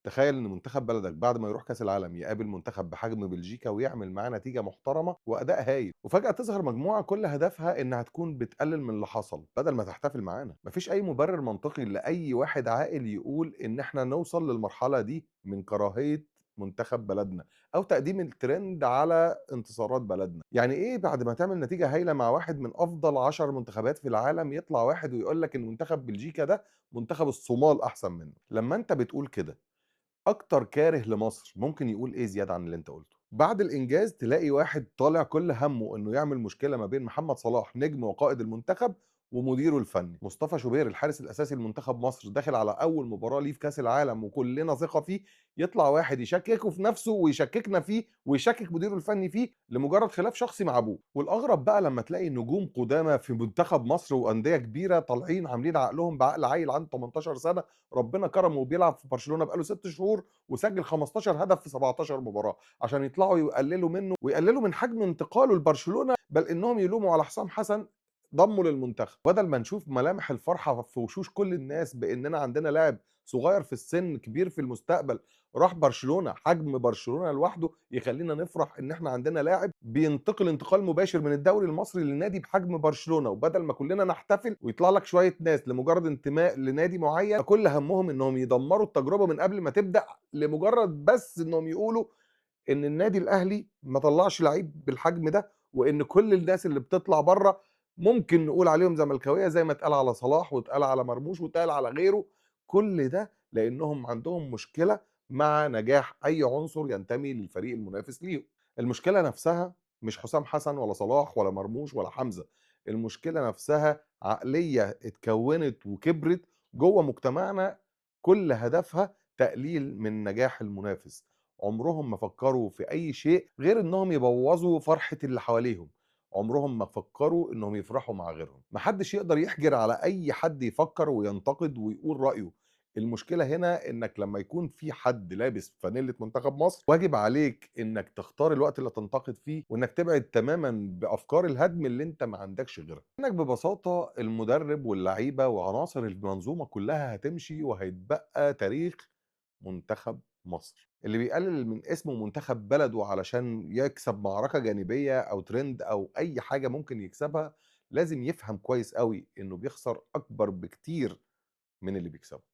تخيل ان منتخب بلدك بعد ما يروح كاس العالم يقابل منتخب بحجم بلجيكا ويعمل معاه نتيجه محترمه واداء هايل، وفجاه تظهر مجموعه كل هدفها انها تكون بتقلل من اللي حصل بدل ما تحتفل معانا. مفيش اي مبرر منطقي لاي واحد عاقل يقول ان احنا نوصل للمرحله دي من كراهيه منتخب بلدنا او تقديم الترند على انتصارات بلدنا. يعني ايه بعد ما تعمل نتيجه هايله مع واحد من افضل 10 منتخبات في العالم يطلع واحد ويقول لك ان منتخب بلجيكا ده منتخب الصومال احسن منه؟ لما انت بتقول كده أكتر كاره لمصر ممكن يقول إيه زيادة عن اللي أنت قُلته؟ بعد الإنجاز تلاقي واحد طالع كل هَمّه إنه يعمل مشكلة ما بين محمد صلاح نجم وقائد المنتخب ومديره الفني. مصطفى شوبير الحارس الأساسي لمنتخب مصر داخل على أول مباراة ليه في كأس العالم وكلنا ثقة فيه، يطلع واحد يشكّكه في نَفْسه ويشكّكنا فيه ويشكّك مديره الفني فيه لمجرد خلاف شخصي مع أبوه. والأغرب بقى لمّا تلاقي نجوم قُدامى في منتخب مصر وأندية كبيرة طالعين عاملين عقلهم بعقل عيل عنده 18 سنة ربنا كرمه وبيلعب في برشلونة بقى له 6 شهور وسجل 15 هدف في 17 مباراة، عشان يطلعوا يقللوا منه ويقللوا من حجم انتقاله لبرشلونة، بل انهم يلوموا على حسام حسن ضمه للمنتخب. بدل ما نشوف ملامح الفرحة في وشوش كل الناس باننا عندنا لاعب صغير في السن كبير في المستقبل راح برشلونة، حجم برشلونة لوحده يخلينا نفرح ان احنا عندنا لاعب بينتقل انتقال مباشر من الدوري المصري للنادي بحجم برشلونة. وبدل ما كلنا نحتفل ويطلع لك شوية ناس لمجرد انتماء لنادي معين كل همهم انهم يدمروا التجربة من قبل ما تبدأ، لمجرد بس انهم يقولوا ان النادي الاهلي ما طلعش لعيب بالحجم ده، وان كل الناس اللي بتطلع بره ممكن نقول عليهم زملكاويه زي ما اتقال على صلاح واتقال على مرموش واتقال على غيره. كل ده لانهم عندهم مشكله مع نجاح اي عنصر ينتمي للفريق المنافس ليهم. المشكله نفسها مش حسام حسن ولا صلاح ولا مرموش ولا حمزه، المشكله نفسها عقليه اتكونت وكبرت جوه مجتمعنا كل هدفها تقليل من نجاح المنافس. عمرهم ما فكروا في أي شيء غير إنهم يبوظوا فرحة اللي حواليهم، عمرهم ما فكروا إنهم يفرحوا مع غيرهم. ما حدش يقدر يحجر على أي حد يفكر وينتقد ويقول رأيه. المشكلة هنا إنك لما يكون في حد لابس فانيلة منتخب مصر واجب عليك إنك تختار الوقت اللي تنتقد فيه وإنك تبعد تماما بأفكار الهدم اللي أنت ما عندكش غيرها. إنك ببساطة المدرب واللعيبة وعناصر المنظومة كلها هتمشي وهيتبقى تاريخ منتخب مصر اللي بيقلل من اسمه منتخب بلده علشان يكسب معركة جانبية أو ترند أو أي حاجة ممكن يكسبها. لازم يفهم كويس قوي إنه بيخسر أكبر بكتير من اللي بيكسبه.